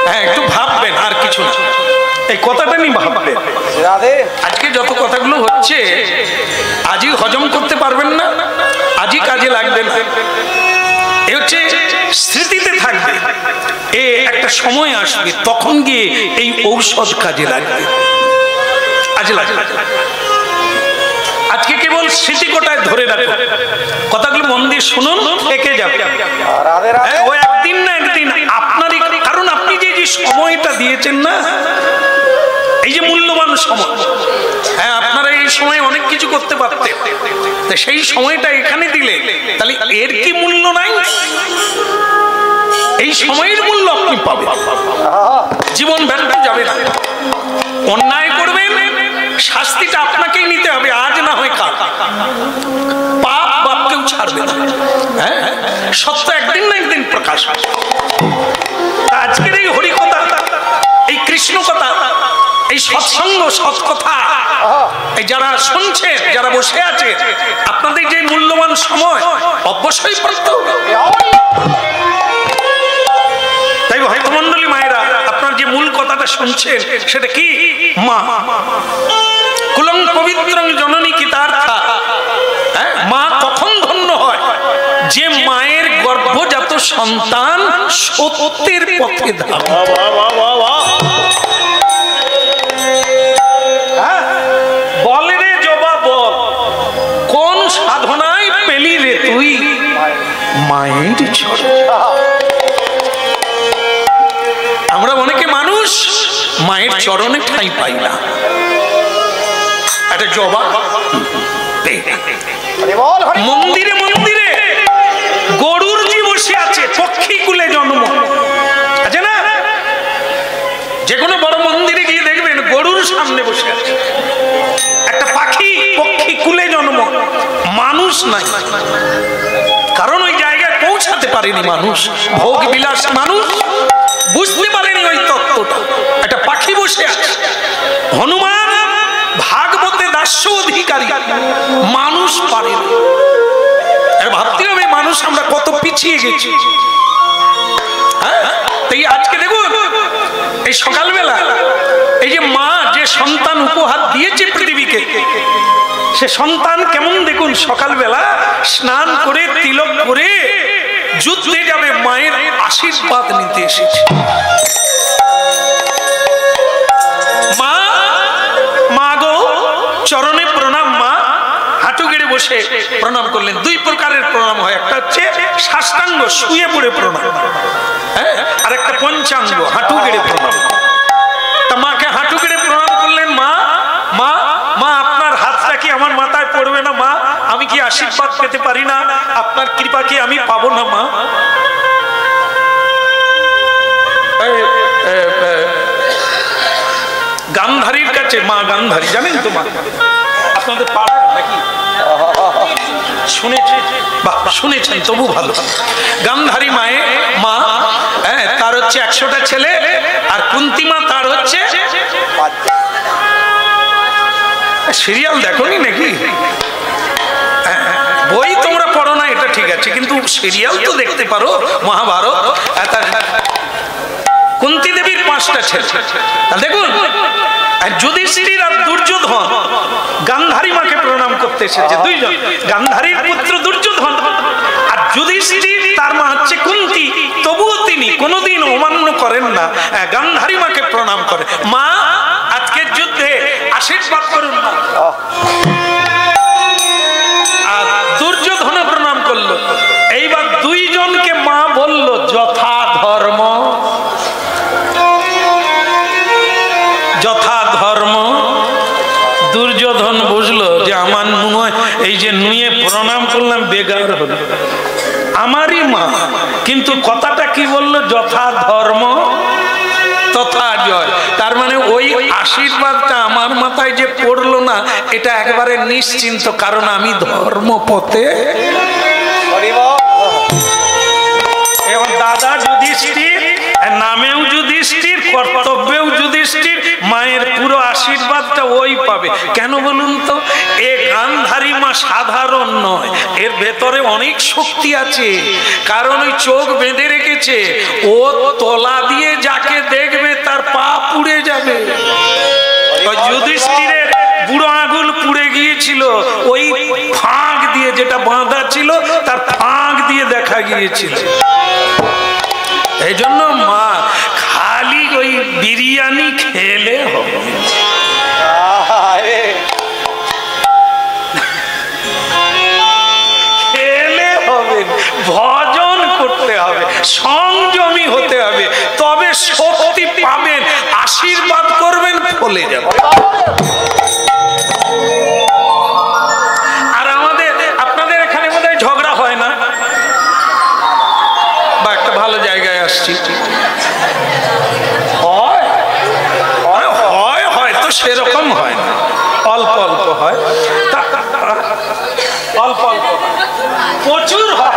হ্যাঁ, একটু ভাববেন, আর কিছু না, এই কথাটা নিয়ে ভাববেন। আজকে যত কথাগুলো হচ্ছে আজই হজম করতে পারবেন না, আজই কাজে লাগবে না। এ হচ্ছে স্মৃতিতে থাকবে। এ একটা সময় আসবে, তখন গিয়ে এই ঔষধ কাজে লাগবে। কাজে লাগবে। আজকে কেবল স্মৃতি কোটায় ধরে রাখো, কথাগুলো মন দিয়ে শুনুন, থেকে যাবে। ও একদিন না একদিন আপনারই, কারণ আপনি যে সময়টা দিয়েছেন না, এই যে মূল্যবান সময়। হ্যাঁ, আপনারা এই সময় অনেক কিছু করতে পারতেন, সেই সময়টা এখানে দিলে তাহলে এর কি মূল্য নাই? এই সময়ের মূল্য আপনি পাবেন, জীবন ব্যর্থ যাবে না। অন্যায় করবেন, শাস্তিটা আপনাকেই নিতে হবে, আজ না হয় কাল। পাপ বাপকেও ছাড়বে না। হ্যাঁ, সত্য একদিন না একদিন প্রকাশ হবে। আজকের এই হরিকথা, এই কৃষ্ণ কথা, এই সৎসঙ্গ, সৎ কথা, এই যারা শুনছে, যারা বসে আছে, আপনাদের যে মূল্যবান সময় অবশ্যই প্রাপ্ত হবে। তাই ভক্তমণ্ডলী মায়েরা, আপনার যে মূল কথাটা শুনছেন সেটা কি? মা কুলং পবিত্রং জননী কিতার্থা। মা কখন ধন্য হয়? যে মায়ের গর্ভজাত সন্তান সত্যের পথে ধাবিত। বলে রে জবা বল, কোন সাধনায় পেলি রে তুই মায়ের চরণ। আমরা অনেকে মানুষ মায়ের চরণে ঠাঁই পাই না। একটা জবা মন্দিরে মন্দিরে গরুর জি বসে আছে, পক্ষী কুলে জন্ম আছে না? যে কোনো বড় মন্দিরে গিয়ে দেখবেন গরুর সামনে বসে আছে একটা পাখি, পক্ষী কুলে জন্ম। মানুষ নাই, কারণ ওই জায়গায় পৌঁছাতে পারেনি মানুষ, ভোগ বিলাস মানুষ বুঝতে পারেনি ওই তত্ত্বটা। একটা পাখি পিছিয়ে গেছি। হ্যাঁ, তাই আজকে দেখুন এই সকালবেলা এই যে মা যে সন্তান উপহার দিয়েছে পৃথিবীকে, সে সন্তান কেমন দেখুন সকালবেলা স্নান করে তিলক করে যুদ্ধে যাবে, মায়ের আশীর্বাদ নিতে এসেছে। মা, মা গো চরণে প্রণাম। মা হাঁটু গেড়ে বসে প্রণাম করলেন। দুই প্রকারের প্রণাম হয়, একটা হচ্ছে সাষ্টাঙ্গ শুয়ে পড়ে প্রণাম, হ্যাঁ, আর একটা পঞ্চাঙ্গ হাঁটু গেড়ে প্রণাম। তা মাকে হাঁটু গেড়ে প্রণাম করলেন। মা মা মা আপনার হাতটা কি আমার মাথায় পড়বে না মা? আমি কি আশীর্বাদ পেতে পারি না? আপনার কৃপা কি আমি পাবো না মা? গান্ধারীর কাছে মা, গান্ধারী জানেন তো মা, আপনাদের পাড়ার নাকি শুনেছেন? তবু ভালো। গান্ধারী মায়ে মা, হ্যাঁ, তার হচ্ছে 100টা ছেলে, আর কুন্তিমা তার হচ্ছে সিরিয়াল দেখোনি নাকি? বই তোমরা পড়ো না এটা ঠিক আছে, কিন্তু সিরিয়াল তো দেখতে পারো। মহাভারত। কুন্তি দেবীর 5টা ছেলে। দেখুন যুধিষ্ঠির আর দুর্যোধন গান্ধারী মাকে প্রণাম করতে এসেছে, দুইজন। গান্ধারীর পুত্র দুর্যোধন আর যুধিষ্ঠির, তার মা হচ্ছে কুন্তি। তবুও তিনি কোনোদিন অমান্য করেন না, গান্ধারী মাকে প্রণাম করে। মা আজকের যুদ্ধে আশীর্বাদ করুন না। আর দুর্যোধন প্রণাম করলো। এইবার দুইজনকে মা বলল যথা ধর্ম, যথা ধর্ম। দুর্যোধন বুঝলো যে আমার এই যে নুয়ে প্রণাম করলাম বেগার হলো, আমারই মা, কিন্তু কথাটা কি বললো? যথা ধর্ম তথা জয়। তার মানে ওই আশীর্বাদটা আমার মাথায় যে পড়লো না, এটা একবারে নিশ্চিন্ত, কারণ আমি ধর্মপথে। এবং দাদা যুধিষ্ঠির, নামেও যুধিষ্ঠির, কর্তব্যেও যুধিষ্ঠির, মায়ের পুরো আশীর্বাদটা ওই পাবে। কেন বলুন তো? এ গান্ধারী মা সাধারণ নয়, এর ভেতরে অনেক শক্তি আছে। কারণ ওই চোখ বেঁধে রেখেছে, ও তলা দিয়ে যাকে দেখবে তার পা পুড়ে যাবে। যুধিষ্ঠিরের বুড়ো আঙুল পুড়ে গিয়েছিল, ওই ফাঁক দিয়ে, যেটা বাঁধা ছিল তার ফাঁক দিয়ে দেখা গিয়েছিল। এই জন্য মা খালি ওই বিরিয়ানি খেলে হবে, খেলে হবে, ভজন করতে হবে, সংযমী হতে হবে, তবে শক্তি পাবেন, আশীর্বাদ করবেন, ফলে যাবে। আর আপনাদের এখানে বোধহয় ঝগড়া হয় না, বা একটা ভালো জায়গায় আসছি, হয়তো সেরকম হয় না, অল্প অল্প হয়, অল্প অল্প প্রচুর হয়।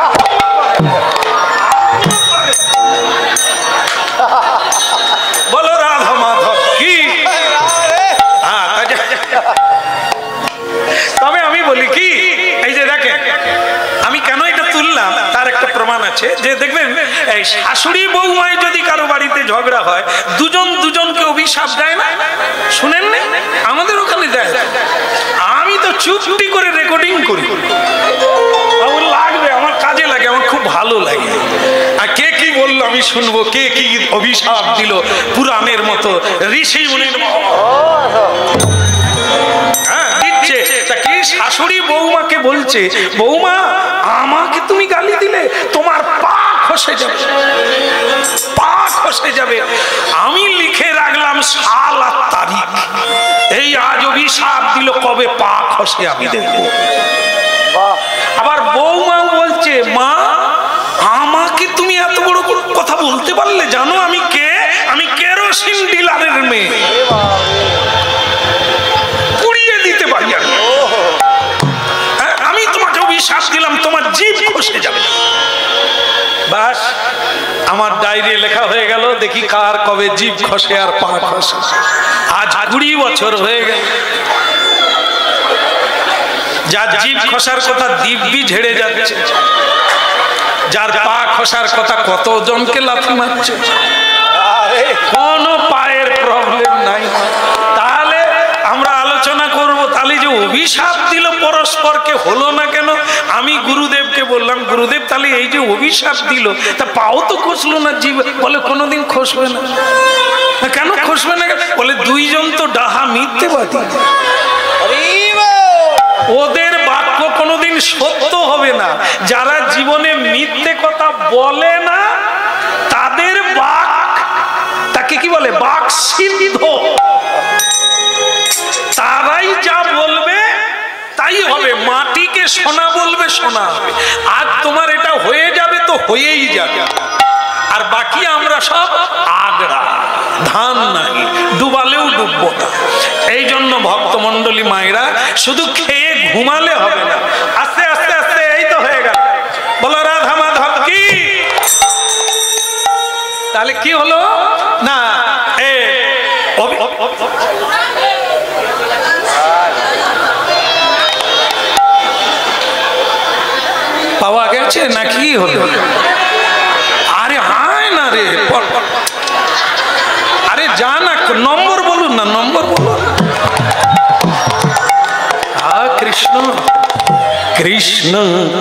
বলো রাধা মাধব কি? তবে আমি বলি কি, এই যে দেখেন আমি কেন এটা তুললাম, তার একটা প্রমাণ আছে। যে দেখবেন এই শাশুড়ি বৌমায় যদি কারো বাড়িতে ঝগড়া হয়, দুজন দুজনকে অভিশাপ দেয় না? শুনেন না? আমাদের ওখানে দেয়। আমি তো চুপটি করে রেকর্ডিং করি, আমার লাগবে, আমার কাজে লাগে, আমার খুব ভালো লাগে। আর কে কি বললো আমি শুনবো, কে কি অভিশাপ দিল পুরাণের মতো, ঋষি মুনির মতো। হ্যাঁ দিচ্ছে। তা কি শাশুড়ি বৌমাকে বলছে, বৌমা আমাকে তুমি গালি দিলে তোমার পা খসে যাবে, পা খসে যাবে। আমি লিখে রাখলাম সাল আর তারিখ, এই আজ অভিশাপ দিল, কবে পা খসে আমি দেখবো। আবার বৌমাও বলছে, মা আমাকে তুমি এত বড় কথা বলতে পারলে? জানো আমি কে? আমি কেরোসিন ডিলারের মেয়ে, পুড়িয়ে দিতে পারি আমি তোমাকে অভিশাপ দিলাম, তোমার জিভ খসে যাবে। বাস আমার ডায়েরি লেখা হয়ে গেল, দেখি কার কবে জিভ খসে আর পা খসে। আজ 20 বছর হয়ে গেল। যার জিভ খসার কথা দিব্যি ঝেড়ে যাচ্ছে, যার পা খসার কথা কতজনকে লাথি মারছে, কোনো পায়ের প্রবলেম নাই। তাহলে আমরা আলোচনা করব, তাহলে যে অভিশাপ দিল পরস্পরকে হলো না কেন? আমি গুরুদেবকে বললাম, গুরুদেব তাহলে এই যে অভিশাপ দিল, তা পাও তো খসলো না, জীব বলে কোনোদিন খসবে না। কেন খসবে না? বলে দুইজন তো ডাহা মিথ্যেবাদী, ওদের বাক্য কোনোদিন সত্য হবে না। যারা জীবনে মিথ্যে কথা বলে না তাদের বাক, তাকে কি বলে, বাক সিদ্ধ। তারাই যা বলবে তাই হবে, মাটিকে সোনা বলবে সোনা হবে। আর তোমার এটা হয়ে যাবে তো হয়েই যাবে, আর বাকি আমরা সব আগড়া ধান নাই, ডুবালেও ডুববো না। এই জন্য ভক্তমন্ডলী মায়েরা শুধু খেয়ে ঘুমালে হবে না, আস্তে আস্তে আস্তে এই তো হয়ে গেল। বলো রাধা মাধব কি? তাহলে কি হলো না, পাওয়া গেছে না কি হলো? আরে হায় না রে, আরে যা না, নম্বর বলুন না, নম্বর বলুন। কৃষ্ণ কৃষ্ণ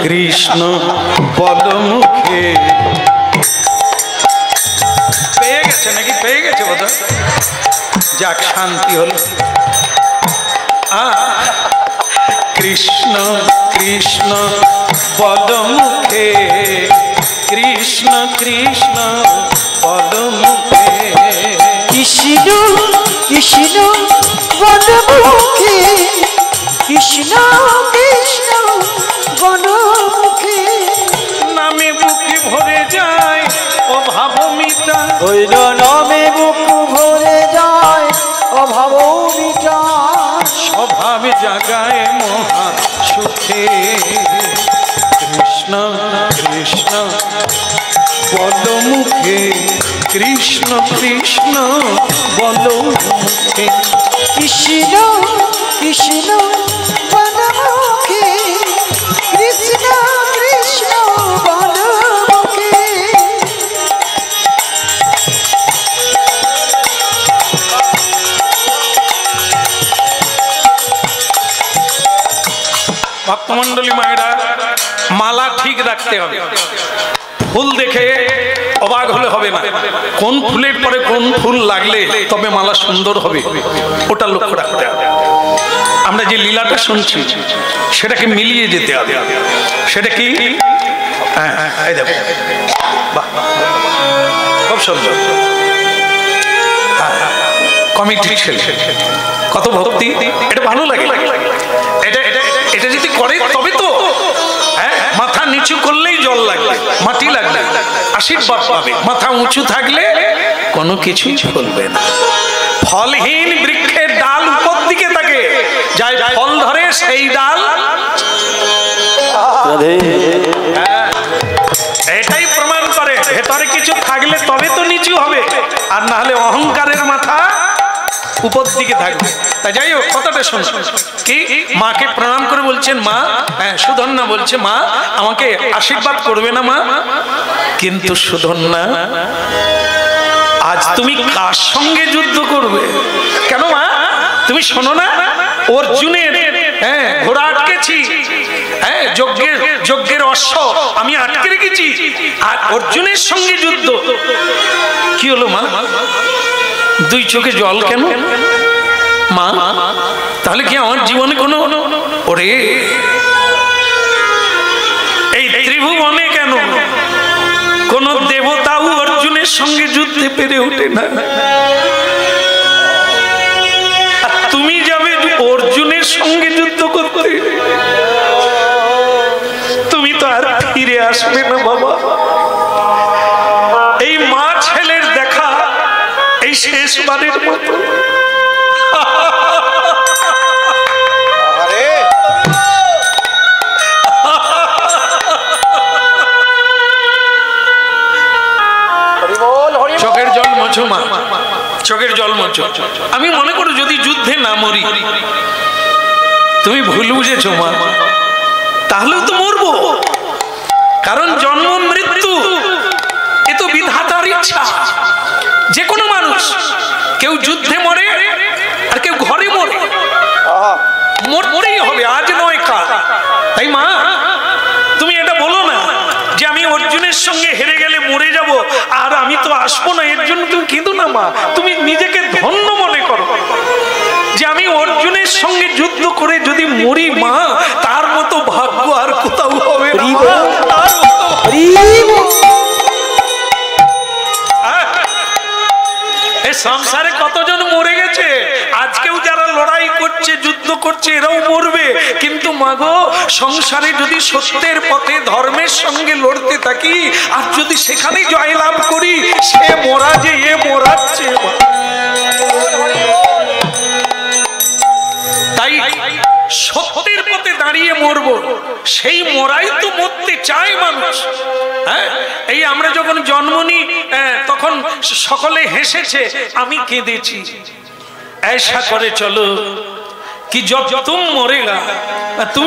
কৃষ্ণ বল মুখে। পেয়ে গেছে নাকি? পেয়ে গেছে বোধহয়। যাক, শান্তি হলো। কৃষ্ণ কৃষ্ণ বল মুখে, কৃষ্ণ কৃষ্ণ বল মুখে। কৃষ্ণ কৃষ্ণ বল মুখে, কৃষ্ণ কৃষ্ণ বল মুখে। নামে বুকে ভরে যায় অভাব মিটা, হইল নামে বুক ভরে যায় অভাব মিটা। স্বভাব জাগায় মহা সুখে। কৃষ্ণ কৃষ্ণ বল মুখে, কৃষ্ণ কৃষ্ণ বল মুখে। কৃষ্ণ কৃষ্ণ বল মুখে, কৃষ্ণ কৃষ্ণ বল মুখে। ভক্তমন্ডলী মায়েরা, মালা ঠিক রাখতে হবে। ফুল দেখে অবাক হলে হবে না, কোন ফুলের পরে কোন ফুল লাগলে তবে মালা সুন্দর হবে, ওটা লক্ষ্য রাখতে হবে। আমরা যে লীলাটা শুনছি সেটাকে মিলিয়ে যেতে হবে। সেটা কি? এই দেখো, বাহ, খুব সুন্দর। কমিটির ছেলে, কত ভক্তি, এটা ভালো লাগে। এটা এটা এটা যদি করে তবে তো, মাথা নিচু করলেই জল লাগবে, মাটি লাগবে, আশীর্বাদ পাবে। মাথা উঁচু থাকলে কোনো কিছুই চলবে না। ফলহীন বৃক্ষের ডাল উপর দিকে থাকে, যাই ফল ধরে সেই ডাল। এটাই প্রমাণ করে ভেতরে কিছু থাকলে তবে তো নিচু হবে, আর না হলে অহংকারের মাথা উপর দিকে থাকবে। তা যাই হোক, কথাটা শুনুন। কি মাকে প্রণাম করে বলছেন, মা, সুধন্যা বলছে, মা আমাকে আশীর্বাদ করবে না মা? কিন্তু সুধন্যা, আজ তুমি কার সঙ্গে যুদ্ধ করবে? কেন মা, তুমি শোনো না, অর্জুনের ঘোড়া আটকেছি, যজ্ঞের অশ্ব আমি আটকে রেখেছি, আর অর্জুনের সঙ্গে যুদ্ধ। কি হলো মা, দুই চোখে জল কেন মা? তাহলে কি আমার জীবনে কোনো, ওরে এই ত্রিভুবনে কেন কোন দেবতাও অর্জুনের সঙ্গে যুদ্ধে পেরে ওঠে না? তুমি যাবে অর্জুনের সঙ্গে যুদ্ধ করতে, তুমি তো আর ফিরে আসবে না বাবা। এই মা ছেলের দেখা এই শেষবারের মতো। চোখের জল মোছো মা, চোখের জল মোছো। আমি মনে করি যদি যুদ্ধে না মরি, তুমি ভুল বুঝেছো মা, তাহলেও তো মরবো, কারণ জন্ম মৃত্যু এ তো বিধাতার ইচ্ছা। যে কোনো মানুষ, কেউ যুদ্ধে মরে আর কেউ ঘরে মরে, মরতেই হবে, আজ নয় কাল। তাই মা, তুমি এটা বলো না যে আমি অর্জুনের সঙ্গে হেরে গেলে মরে যাব আর আমি তো আসবো না, এর জন্য তুমি কেঁদো না মা। তুমি নিজেকে ধন্য মনে করো যে আমি অর্জুনের সঙ্গে যুদ্ধ করে যদি মরি মা, তার মতো ভাগ্য আর কোথাও হবে না। এই সংসারে কতজন মরে গেছে, আজকেও যারা লড়াই করছে, যুদ্ধ করছে, এরাও মরবে। কিন্তু মাগো, সংসারে যদি সত্যের পথে ধর্মের সঙ্গে লড়তে থাকি আর যদি সেখানে জয়লাভ করি, সে মরা যে এ মরাচ্ছে। তাই সত্যের পথে দাঁড়িয়ে মরবো, সেই মরাই তো মরতে চায় মানুষ। হ্যাঁ, এই আমরা যখন জন্ম নিই তখন সকলে হেসেছে, আমি কেঁদেছি। ऐसा করে চলো কি জব তুম মরেগা তুমি